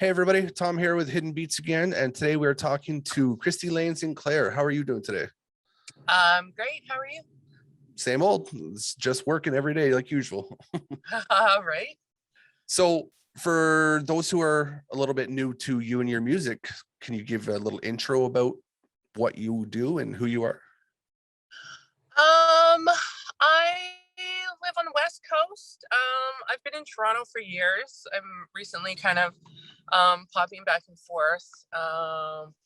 Hey everybody, Tom here with Hidden Beats again, and today we're talking to Kristi Lane Sinclair. How are you doing today? Great. How are you? Same old, it's just working every day like usual. Right. So for those who are a little bit new to you and your music, can you give a little intro about what you do and who you are? I live on the West Coast. I've been in Toronto for years. I'm recently kind of popping back and forth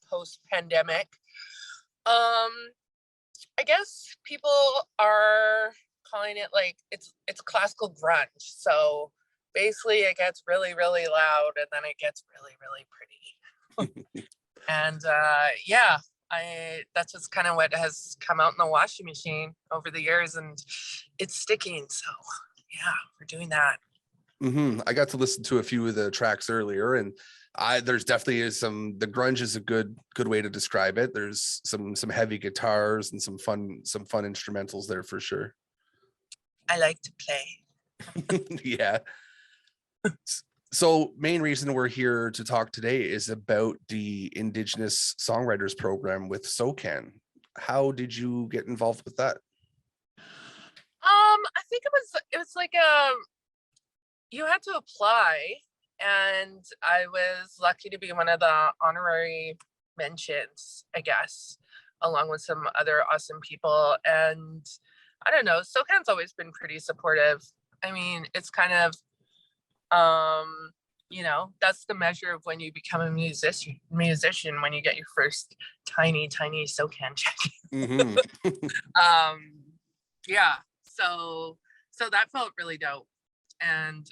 post pandemic. I guess people are calling it like it's classical grunge. So basically it gets really, really loud and then it gets really, really pretty. And yeah, that's just kind of what has come out in the washing machine over the years, and it's sticking. So yeah, we're doing that. I got to listen to a few of the tracks earlier, and there's definitely the grunge is a good way to describe it. There's some heavy guitars and some fun instrumentals there for sure. I like to play. Yeah. So main reason we're here to talk today is about the Indigenous Songwriters program with SOCAN. How did you get involved with that? I think it was like you had to apply, and I was lucky to be one of the honorary mentions, I guess, along with some other awesome people. And I don't know, SOCAN's always been pretty supportive. I mean, it's kind of that's the measure of when you become a musician when you get your first tiny SOCAN check. Yeah, so that felt really dope. And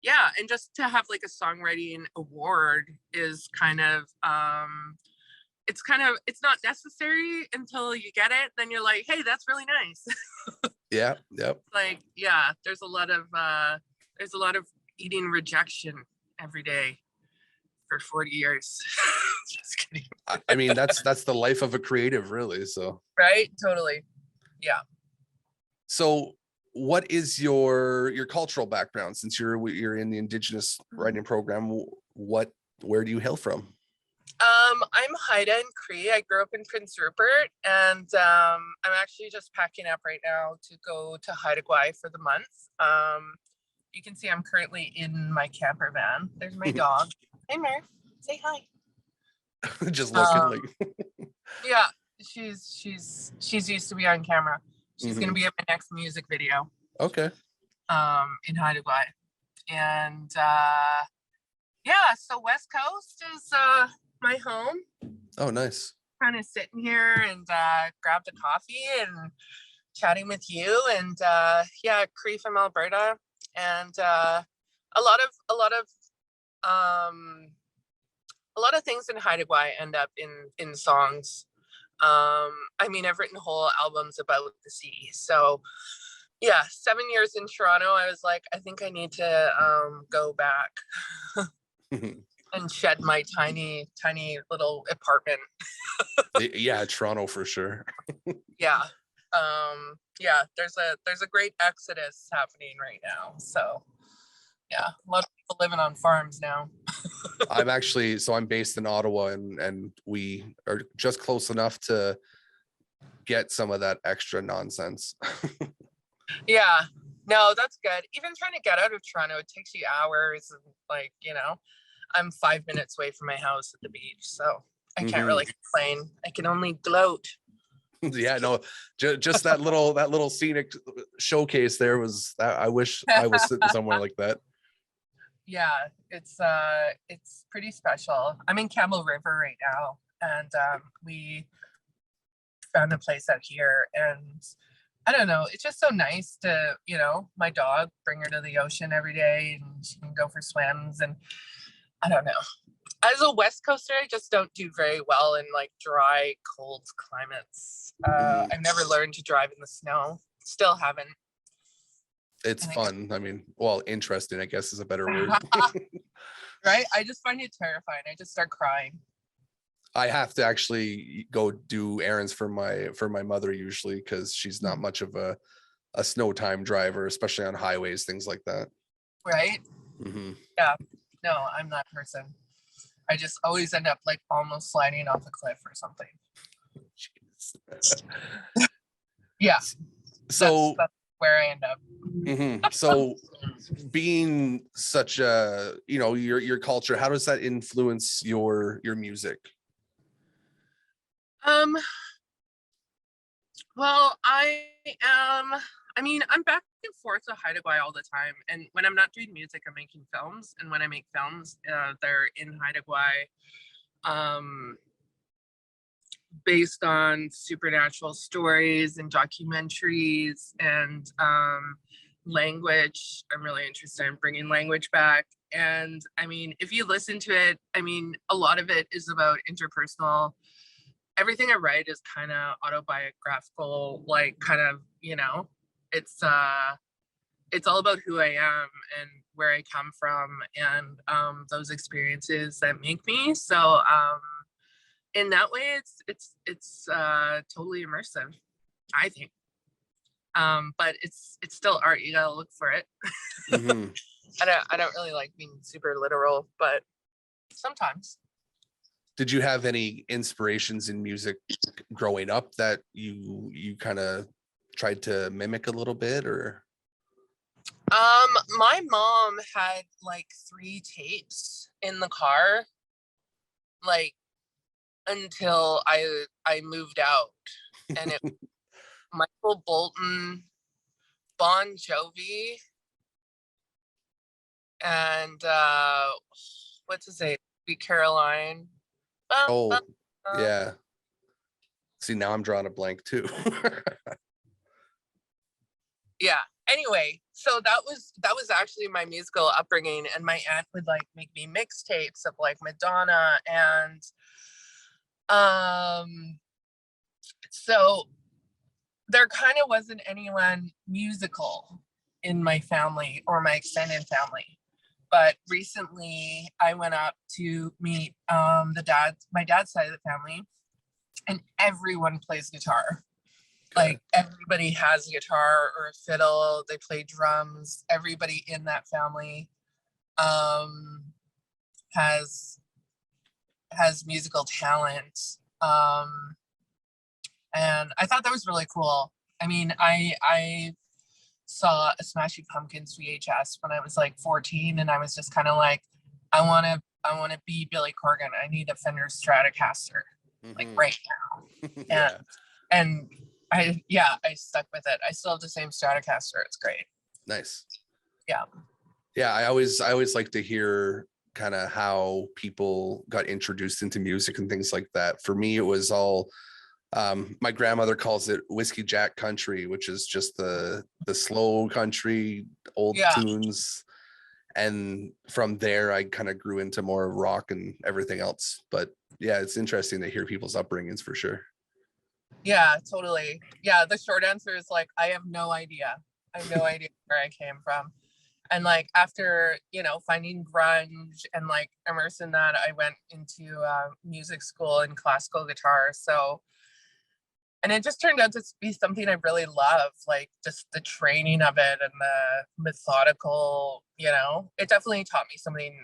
yeah, and just to have like a songwriting award is kind of it's not necessary until you get it. Then you're like, hey, that's really nice. Yeah. Yep. Like, yeah, there's a lot of eating rejection every day for 40 years. Just kidding. I mean, that's the life of a creative, really. So right, totally. Yeah. So what is your cultural background, since you're in the Indigenous writing program? Where do you hail from? I'm Haida and Cree. I grew up in Prince Rupert, and I'm actually just packing up right now to go to Haida for the month. You can see I'm currently in my camper van. There's my dog. Hey, Murph, say hi. Just looking like. Yeah, she's used to be on camera. She's gonna be in my next music video. Okay. In Haida, and yeah, so West Coast is my home. Oh, nice. Kind of sitting here and grabbed a coffee and chatting with you, and yeah, Cree from Alberta, and a lot of things in Haida end up in songs. I mean, I've written whole albums about the sea. So yeah, 7 years in Toronto, I was like, I think I need to go back and shed my tiny little apartment. Yeah, Toronto for sure. Yeah. Yeah, there's a great exodus happening right now. So yeah, a lot of people living on farms now. I'm based in Ottawa, and we are just close enough to get some of that extra nonsense. Yeah, no, that's good. Even trying to get out of Toronto, it takes you hours. And like, I'm 5 minutes away from my house at the beach, so I can't really complain. I can only gloat. Yeah, no, just that little scenic showcase there was. I wish I was sitting somewhere like that. Yeah, it's pretty special. I'm in Campbell River right now, and we found a place out here, and I don't know, it's just so nice to, my dog, bring her to the ocean every day, and she can go for swims, and I don't know. As a West Coaster, I just don't do very well in like dry, cold climates. I've never learned to drive in the snow. Still haven't. It's fun. I mean, well, interesting, I guess, is a better word. Right? I just find it terrifying. I just start crying. I have to actually go do errands for my mother usually, because she's not much of a snow time driver, especially on highways, things like that. Right? Hmm. Yeah, no, I'm that person. I just always end up like almost sliding off a cliff or something. Yeah, So, that's where I end up. so being such a, your culture, how does that influence your music? Um, well, I'm back and forth to Haida Gwaii all the time. And when I'm not doing music, I'm making films. And when I make films, they're in Haida Gwaii, based on supernatural stories and documentaries and language. I'm really interested in bringing language back. And I mean, if you listen to it, I mean, a lot of it is about interpersonal. Everything I write is kind of autobiographical, like kind of, it's all about who I am and where I come from and those experiences that make me. So in that way, it's totally immersive, I think. But it's still art. You gotta look for it. Hmm. I don't really like being super literal, but sometimes. Did you have any inspirations in music growing up that you kind of tried to mimic a little bit, or? My mom had like 3 tapes in the car, like until I moved out, and it Michael Bolton, Bon Jovi, and what's his name? Sweet Caroline. Oh, yeah. See, now I'm drawing a blank too. Yeah. Anyway, so that was actually my musical upbringing, and my aunt would like make me mixtapes of like Madonna, and so there kind of wasn't anyone musical in my family or my extended family. But recently I went up to meet my dad's side of the family, and everyone plays guitar. Like everybody has a guitar or a fiddle, they play drums. Everybody in that family has musical talent. And I thought that was really cool. I mean, I saw a Smashing Pumpkins VHS when I was like 14, and I was just kind of like, I want to be Billy Corgan. I need a Fender Stratocaster, like right now. Yeah. And I stuck with it. I still have the same Stratocaster. It's great. Nice. Yeah. Yeah, I always like to hear kind of how people got introduced into music and things like that. For me, it was all my grandmother calls it whiskey jack country, which is just the slow country, old tunes. And from there, I kind of grew into more rock and everything else. But yeah, it's interesting to hear people's upbringings for sure. Yeah, totally. Yeah, the short answer is like, I have no idea. I have no idea where I came from. And like after, finding grunge and like immersed in that, I went into music school and classical guitar. So, and it just turned out to be something I really love, like just the training of it and the methodical, it definitely taught me something,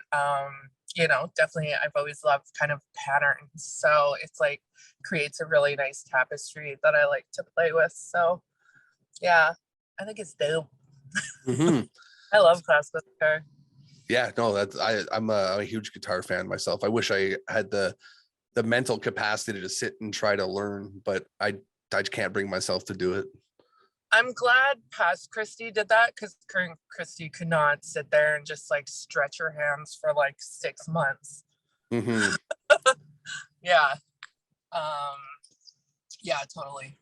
definitely I've always loved kind of patterns. So it's like creates a really nice tapestry that I like to play with. So yeah, I think it's dope. Mm-hmm. I love classical guitar. Yeah, no, I'm a huge guitar fan myself. I wish I had the mental capacity to sit and try to learn, but I can't bring myself to do it. I'm glad past Kristi did that, because current Kristi could not sit there and just like stretch her hands for like 6 months. Mm-hmm. Yeah. Yeah, totally.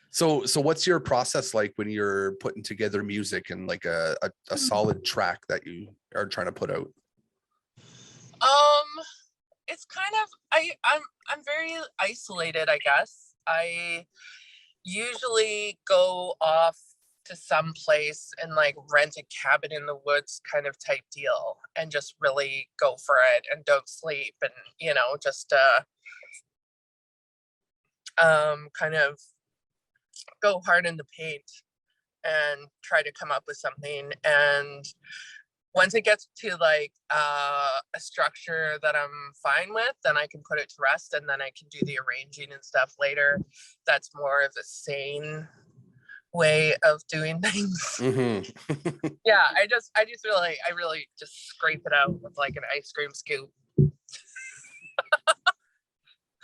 So what's your process like when you're putting together music and like a solid track that you are trying to put out? It's kind of I'm very isolated, I guess. I usually go off to some place and like rent a cabin in the woods kind of type deal and just really go for it and don't sleep, and just kind of go hard in the paint and try to come up with something. And once it gets to like a structure that I'm fine with, then I can put it to rest, and then I can do the arranging and stuff later. That's more of a sane way of doing things. Mm-hmm. Yeah, I really just scrape it out with like an ice cream scoop.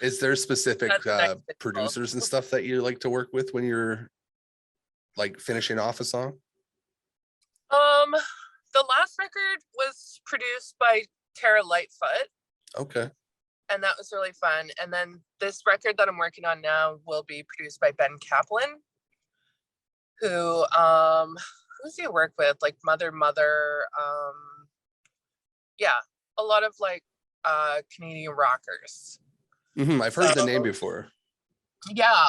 Is there specific That's producers and stuff that you like to work with when you're like finishing off a song? The last record was produced by Tara Lightfoot. Okay. And that was really fun. And then this record that I'm working on now will be produced by Ben Kaplan, who who's he work with? Like Mother, yeah, a lot of like Canadian rockers. Mm-hmm. I've heard the name before. Yeah,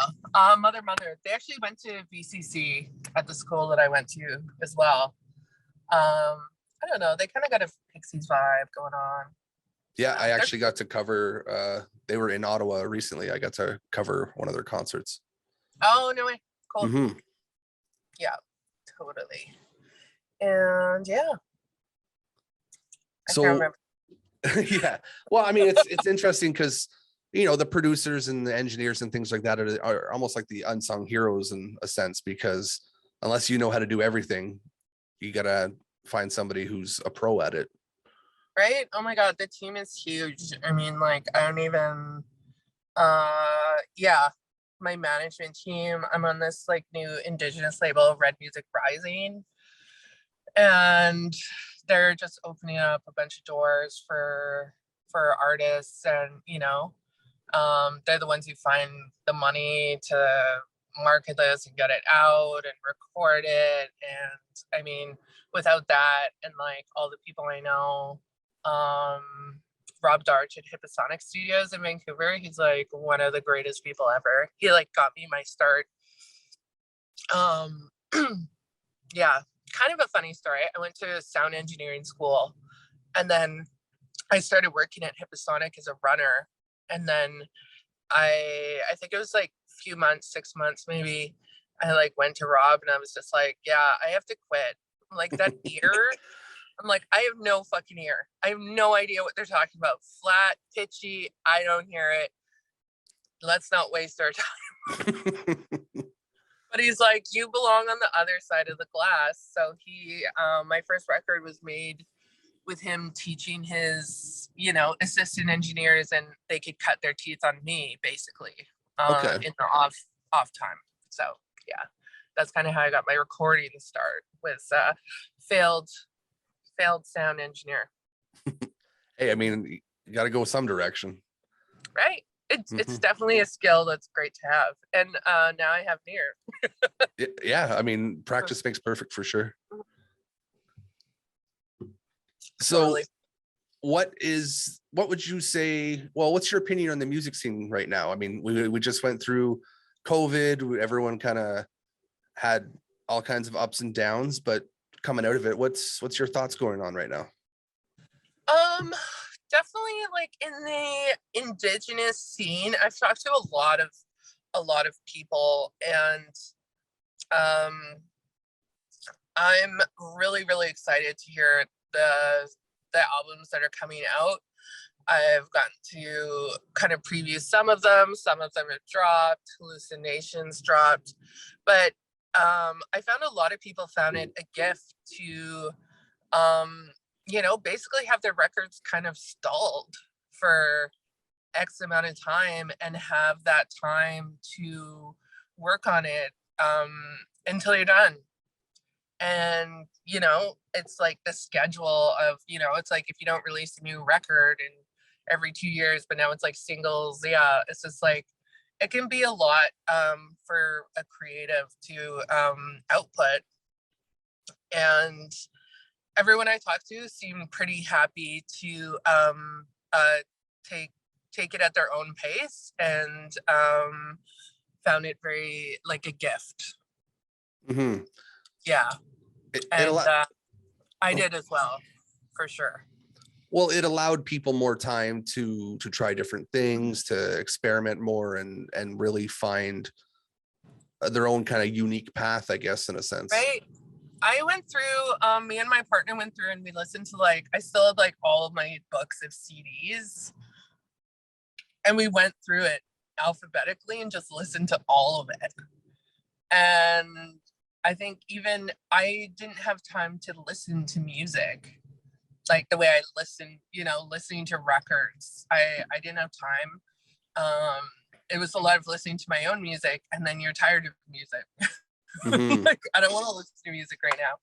Mother. They actually went to VCC at the school that I went to as well. I don't know, they kind of got a Pixies vibe going on. Yeah, I actually got to cover, they were in Ottawa recently. I got to cover one of their concerts. Oh, no way. Cool. Mm-hmm. Yeah, totally. And yeah. I can't remember. Yeah. Well, I mean, it's interesting because, you know, the producers and the engineers and things like that are almost like the unsung heroes in a sense, because unless you know how to do everything, you gotta find somebody who's a pro at it. Right? Oh my God, the team is huge. I mean, like, I don't even, yeah, my management team, I'm on this like new Indigenous label, Red Music Rising, and they're just opening up a bunch of doors for artists, and you know, they're the ones who find the money to market this and get it out and record it. And I mean, without that and like all the people I know, Rob Darch at Hipposonic Studios in Vancouver, he's like one of the greatest people ever. He like got me my start. Yeah, kind of a funny story. I went to sound engineering school, and then I started working at Hipposonic as a runner, and then I think it was like a few months, 6 months maybe, I like went to Rob and I was just like, yeah, I have to quit. I'm like, that ear, I'm like, I have no fucking ear. I have no idea what they're talking about. Flat, pitchy, I don't hear it. Let's not waste our time. But he's like, you belong on the other side of the glass. So he, my first record was made with him teaching his, you know, assistant engineers, and they could cut their teeth on me basically, Okay. in the off time. So yeah, that's kind of how I got my recording start, was failed sound engineer. Hey, I mean, you got to go some direction, right? It's definitely a skill that's great to have, and now I have an ear. Yeah, I mean, practice makes perfect for sure. So Totally. what would you say, well, what's your opinion on the music scene right now? I mean, we just went through COVID, everyone kind of had all kinds of ups and downs, but coming out of it, what's your thoughts going on right now? Definitely like in the Indigenous scene, I've talked to a lot of people, and I'm really, really excited to hear the albums that are coming out. I've gotten to kind of preview some of them have dropped, Hallucinations dropped, but I found a lot of people found it a gift to you know, basically have their records kind of stalled for X amount of time and have that time to work on it until you're done. And, you know, it's like the schedule of, you know, it's like if you don't release a new record in every 2 years, but now it's like singles. Yeah, it's just like, it can be a lot for a creative to output. And everyone I talked to seemed pretty happy to take it at their own pace, and found it very like a gift. Mm-hmm. Yeah, I did as well, for sure. Well, it allowed people more time to try different things, to experiment more, and really find their own kind of unique path, I guess, in a sense. Right. I went through, me and my partner went through and we listened to like, I still had like all of my books of CDs, and we went through it alphabetically and just listened to all of it. And I think even I didn't have time to listen to music like the way I listen, listening to records. I didn't have time. It was a lot of listening to my own music, and then you're tired of music. Like, I don't want to listen to music right now.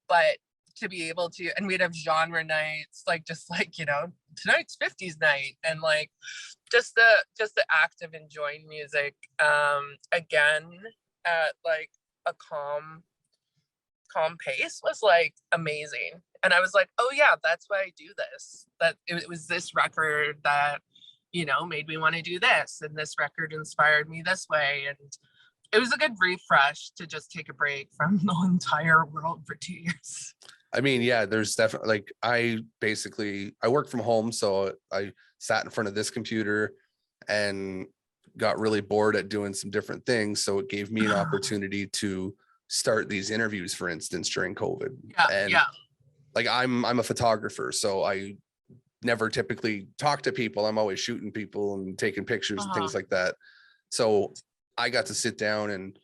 But to be able to, and we'd have genre nights, like just like, tonight's 50s night, and like just the act of enjoying music again at like a calm pace was like amazing. And I was like, oh yeah, that's why I do this. That it was this record that made me want to do this, and this record inspired me this way. And it was a good refresh to just take a break from the entire world for 2 years. I mean, yeah, there's definitely like I work from home, so I sat in front of this computer and got really bored at doing some different things. So it gave me an opportunity to start these interviews, for instance, during COVID. Yeah. Like I'm a photographer, so I never typically talk to people. I'm always shooting people and taking pictures and things like that. So I got to sit down and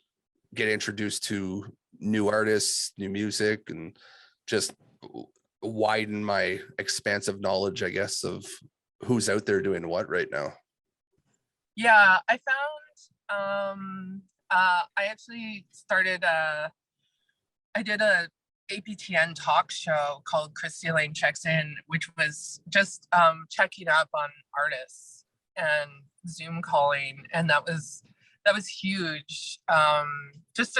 get introduced to new artists, new music, and just widen my expansive knowledge, I guess, of who's out there doing what right now. Yeah, I found I actually started I did a APTN talk show called Kristi Lane Checks In, which was just checking up on artists and Zoom calling, and that was huge. Just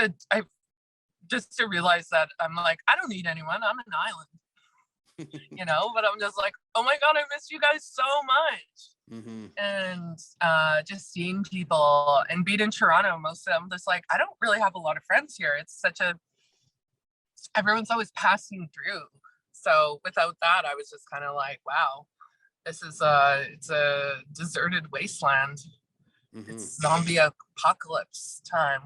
to realize that I'm like, I don't need anyone. I'm an island, but I'm just like, oh my God, I miss you guys so much. And just seeing people, and being in Toronto, most of them just like, I don't really have a lot of friends here. It's everyone's always passing through. So without that, I was just kind of like, wow, this is it's a deserted wasteland. It's zombie apocalypse time.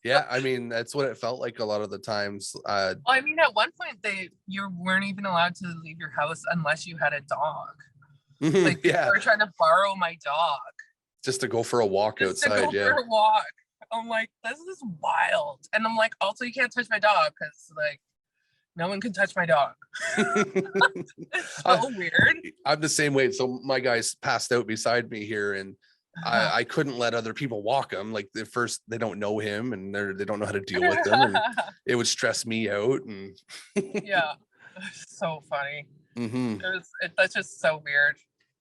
Yeah, I mean, that's what it felt like a lot of the times. Well, I mean, at one point you weren't even allowed to leave your house unless you had a dog. Like, yeah, they were trying to borrow my dog just to go for a walk outside. For a walk. I'm like, this is wild. And I'm like, also, you can't touch my dog because like no one can touch my dog. It's so weird. I'm the same way. So my guy's passed out beside me here, and I couldn't let other people walk him. Like at first they don't know him and they don't know how to deal with him, and it would stress me out. And yeah, so funny. That's just so weird.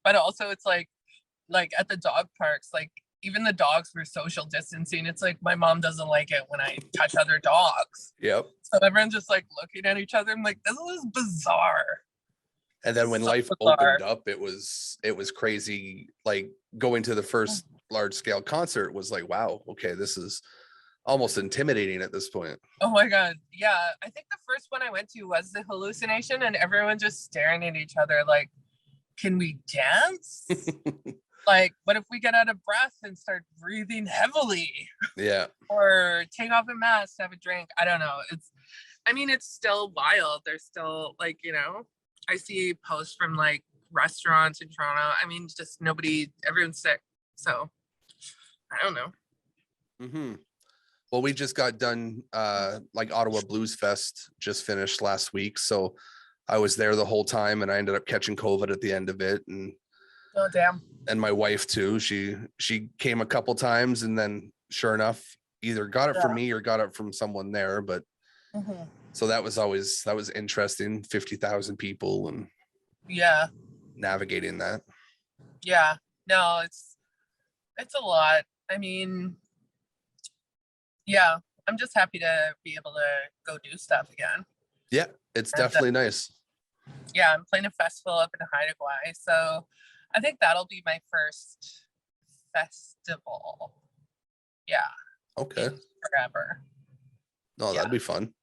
But also it's like at the dog parks, like even the dogs were social distancing. It's like my mom doesn't like it when I touch other dogs. Yep. So everyone's just like looking at each other. I'm like, this is bizarre. And then when life opened up, it was crazy. Like going to the first large scale concert was like, wow, okay, this is almost intimidating at this point. Oh my God. Yeah. I think the first one I went to was the Hallucination, and everyone just staring at each other like, can we dance? Like, what if we get out of breath and start breathing heavily? Yeah. Or take off a mask, have a drink. I don't know. It's still wild. There's still like, I see posts from like restaurants in Toronto. I mean, just everyone's sick. So I don't know. Well, we just got done, like Ottawa Blues Fest just finished last week. So I was there the whole time, and I ended up catching COVID at the end of it. And oh, damn. And my wife too. She came a couple times, and then sure enough, either got it from me or got it from someone there. But so that was interesting. 50,000 people, and navigating that. Yeah, no, it's a lot. I mean, yeah, I'm just happy to be able to go do stuff again. Yeah, it's definitely nice. Yeah, I'm playing a festival up in Haida, so I think that'll be my first festival. Yeah. Okay. Forever. No, that'd be fun.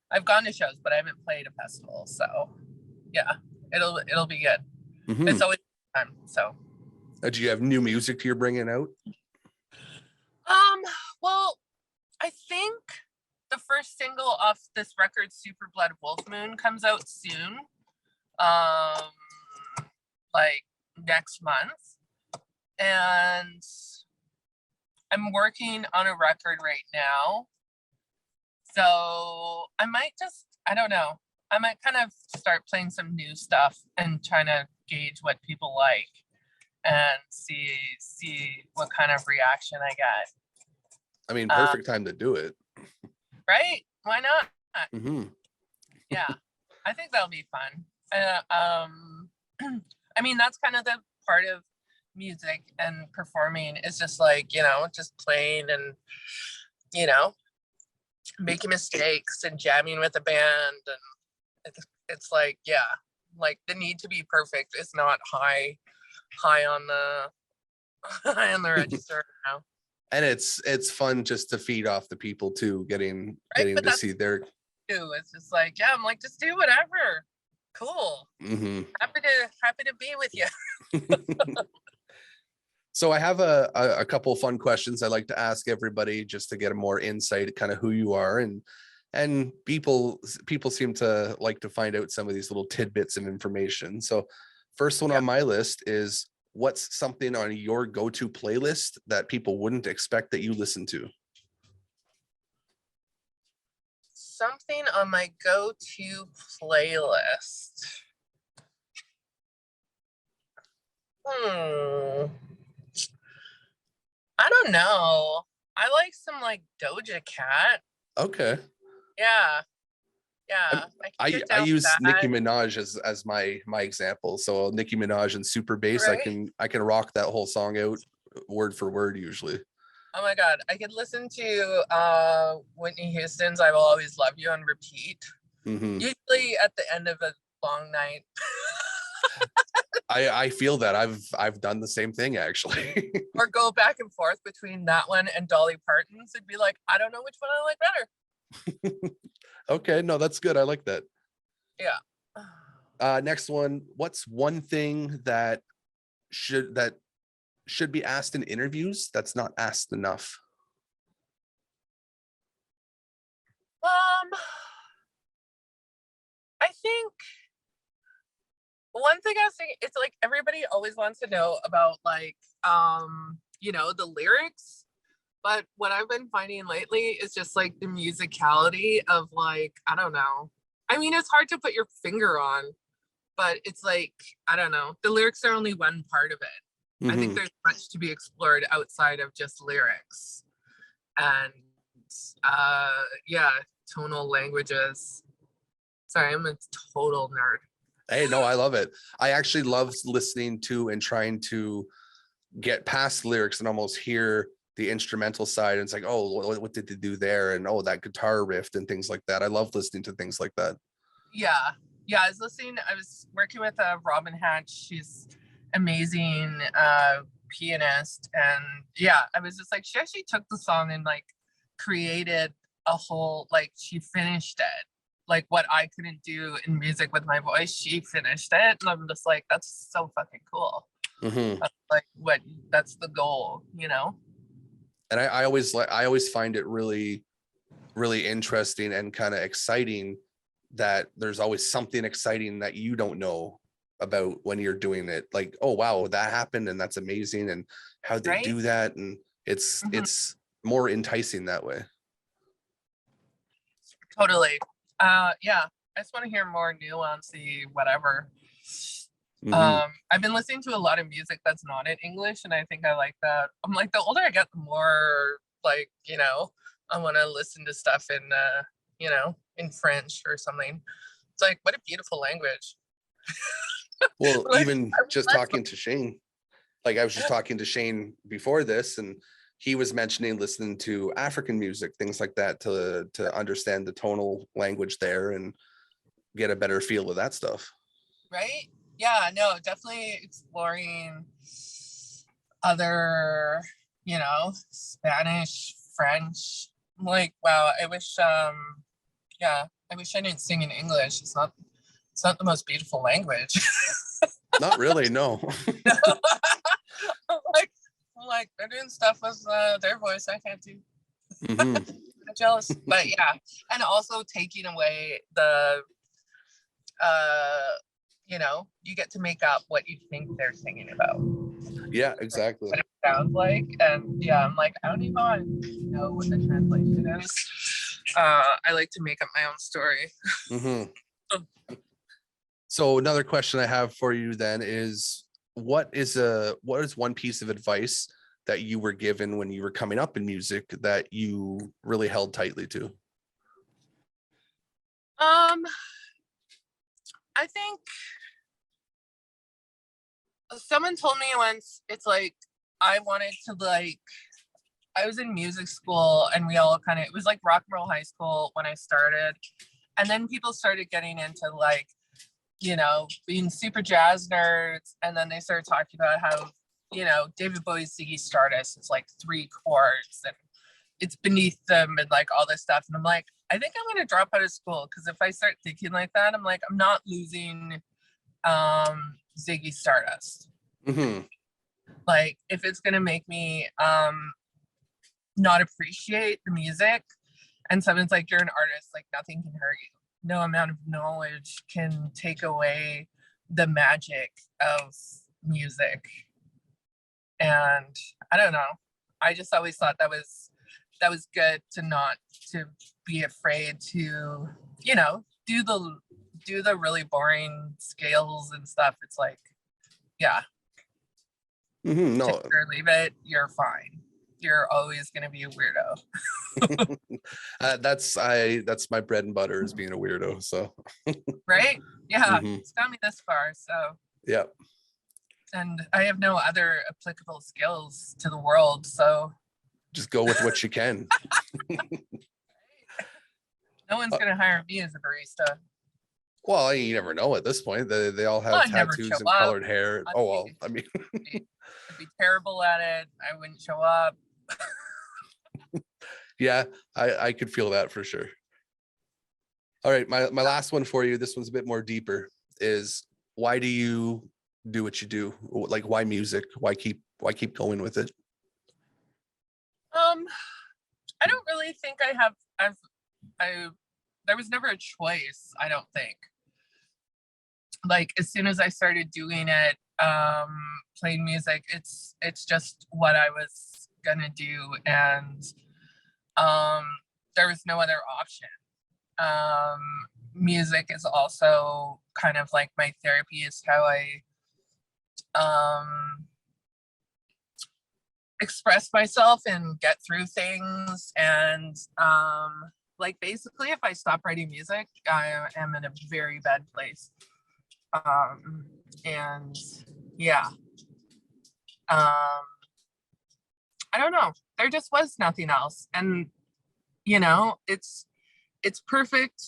I've gone to shows, but I haven't played a festival, so yeah, it'll be good. It's always fun. So. Do you have new music you're bringing out? Well, I think the first single off this record, Super Blood Wolf Moon, comes out soon. Like next month. And I'm working on a record right now. So I might I don't know. I might kind of start playing some new stuff and trying to gauge what people like and see what kind of reaction I get. I mean, perfect time to do it. Right? Why not? Mm-hmm. Yeah, I think that'll be fun. I mean, that's kind of the part of music and performing is just like, you know, just playing and, you know, making mistakes and jamming with a band. And it's like, yeah, like the need to be perfect is not high on the register now. And it's fun just to feed off the people too, getting to see their. It's just like, yeah, I'm like, just do whatever. Cool. Mm-hmm. Happy to be with you. So I have a couple of fun questions I like to ask everybody just to get a more insight, kind of who you are, and people seem to like to find out some of these little tidbits of information. So first one on my list is, what's something on your go-to playlist that people wouldn't expect that you listen to? Something on my go-to playlist. I don't know. I like some like Doja Cat. Okay. Yeah. I use Nicki Minaj as my example. So Nicki Minaj and Super Bass, right? I can rock that whole song out word for word usually. Oh my God. I could listen to Whitney Houston's I Will Always Love You on repeat. Mm-hmm. Usually at the end of a long night. I feel that I've done the same thing actually. Or go back and forth between that one and Dolly Parton's. It'd be like, I don't know which one I like better. Okay, no, that's good. I like that. Yeah. Next one. What's one thing that should be asked in interviews that's not asked enough? I think one thing I was thinking, it's like everybody always wants to know about like you know, the lyrics, but what I've been finding lately is just like the musicality of like, I don't know, I mean, it's hard to put your finger on, but it's like, I don't know, the lyrics are only one part of it. Mm-hmm. I think there's much to be explored outside of just lyrics. And yeah, tonal languages. Sorry, I'm a total nerd. Hey, no, I love it. I actually love listening to and trying to get past lyrics and almost hear the instrumental side. And it's like, oh, what did they do there? And oh, that guitar riff and things like that. I love listening to things like that. Yeah. I was working with Robin Hatch. She's amazing pianist. And yeah, I was just like, she actually took the song and like created a whole, like she finished it. Like what I couldn't do in music with my voice, she finished it. And I'm just like, that's so fucking cool. Mm-hmm. That's the goal, you know? And I always find it really, really interesting and kind of exciting that there's always something exciting that you don't know about when you're doing it. Like, oh, wow, that happened. And that's amazing. And how'd they do that? And it's more enticing that way. Totally. Yeah, I just want to hear more nuancy, whatever. Mm-hmm. I've been listening to a lot of music that's not in English, and I think I like that. I'm like, the older I get, the more like, you know, I want to listen to stuff in, you know, in French or something. It's like, what a beautiful language. Well, like, even just talking to Shane, like I was just talking to Shane before this, and he was mentioning listening to African music, things like that, to understand the tonal language there and get a better feel of that stuff. Right? Yeah, no, definitely exploring other, you know, Spanish, French. Like, wow, I wish I didn't sing in English. It's not the most beautiful language. Not really, no. I'm like, they're doing stuff with their voice I can't do. Mm-hmm. jealous, but yeah, and also taking away the you get to make up what you think they're singing about. Yeah, exactly. What it sounds like, and yeah, I'm like, I don't even want to know what the translation is. I like to make up my own story. So another question I have for you then is, what is one piece of advice that you were given when you were coming up in music that you really held tightly to? I think someone told me once, it's like, I wanted to I was in music school and we all it was like rock and roll high school when I started. And then people started getting into being super jazz nerds. And then they started talking about how, David Bowie's Ziggy Stardust is like 3 chords and it's beneath them and like all this stuff. And I'm like, I think I'm going to drop out of school, because if I start thinking like that, I'm like, I'm not losing Ziggy Stardust. Like, if it's going to make me not appreciate the music, and someone's like, you're an artist, like nothing can hurt you. No amount of knowledge can take away the magic of music. And I don't know, I just always thought that was good, to not to be afraid to do the really boring scales and stuff. It's like, yeah, no, take it or leave it, you're fine. You're always going to be a weirdo. That's my bread and butter, is being a weirdo. So right, yeah. It's got me this far, so yeah. And I have no other applicable skills to the world, so just go with what you can. No one's gonna hire me as a barista. Well, you never know at this point. They all have tattoos and colored hair. I'd be terrible at it. I wouldn't show up. Yeah, I could feel that for sure. All right, my last one for you, this one's a bit more deeper, is why do you do what you do? Like, why music? Why keep going with it? I don't really think there was never a choice, I don't think. Like, as soon as I started doing it, playing music, it's just what I was gonna do, and there was no other option. Music is also kind of like my therapy. Is how I express myself and get through things. And like, basically, if I stop writing music, I am in a very bad place. And yeah, I don't know, there just was nothing else. And it's perfect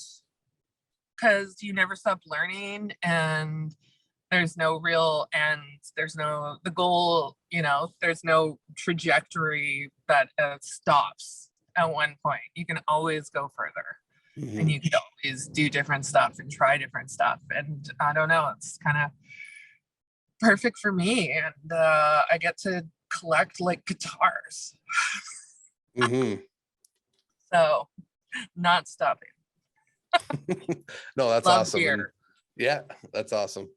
because you never stop learning, and there's no real end. There's no the goal, there's no trajectory that stops at one point. You can always go further. And you could always do different stuff and try different stuff. And I don't know, it's kind of perfect for me. And I get to collect like guitars. So not stopping. No, that's Love awesome. And yeah, that's awesome.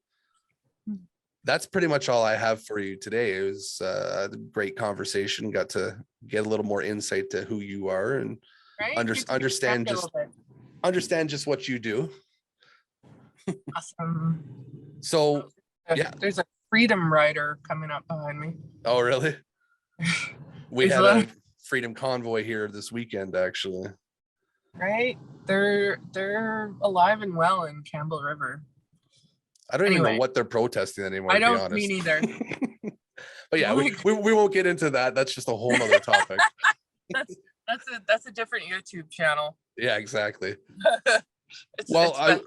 That's pretty much all I have for you today. It was a great conversation. Got to get a little more insight to who you are, and understand just what you do. Awesome. So yeah, there's a freedom rider coming up behind me. Oh, really? We had a freedom convoy here this weekend, actually. Right? They're alive and well in Campbell River. I don't even know what they're protesting anymore. I don't, to be honest. me neither. But yeah, we won't get into that. That's just a whole nother topic. that's a different YouTube channel. Yeah, exactly. I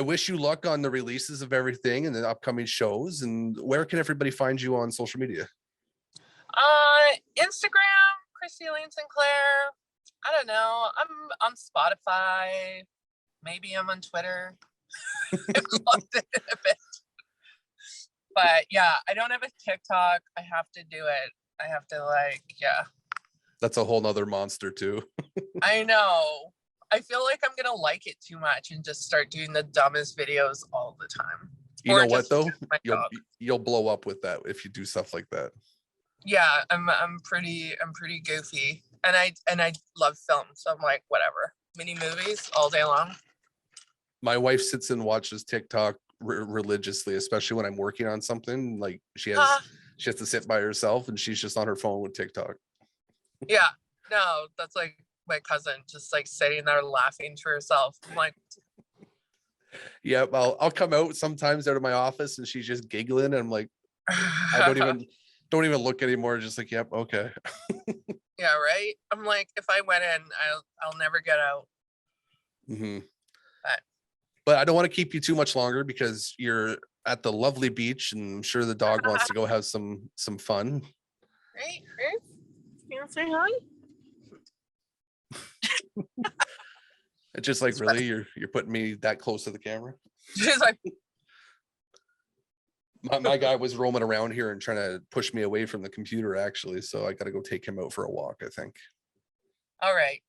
wish you luck on the releases of everything and the upcoming shows. And where can everybody find you on social media? Instagram, Kristi Lane Sinclair. I don't know. I'm on Spotify. Maybe I'm on Twitter. I've looked at it a bit. But yeah, I don't have a TikTok. I have to do it. I have to That's a whole nother monster too. I know. I feel like I'm gonna like it too much and just start doing the dumbest videos all the time. You Or know what just though? my dog. You'll blow up with that if you do stuff like that. Yeah, I'm pretty goofy, and I love film, so I'm like, whatever, mini movies all day long. My wife sits and watches TikTok religiously, especially when I'm working on something. Like she has to sit by herself and she's just on her phone with TikTok. Yeah, no, that's like my cousin, just like sitting there laughing to herself. I'm like, yeah, well, I'll come out sometimes out of my office and she's just giggling and I'm like, I don't even look anymore, just like, yep, okay. yeah, right. I'm like, if I went in, I'll never get out. Mm-hmm. But I don't want to keep you too much longer because you're at the lovely beach and I'm sure the dog wants to go have some fun. Right? You want to say hi? It's just like, really, you're putting me that close to the camera? She's like, my guy was roaming around here and trying to push me away from the computer, actually. So I got to go take him out for a walk, I think. all right.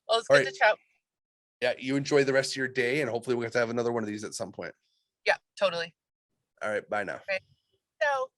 Well, it's good to chat. Yeah, you enjoy the rest of your day and hopefully we'll have to have another one of these at some point. Yeah, totally. All right, bye now. Right. So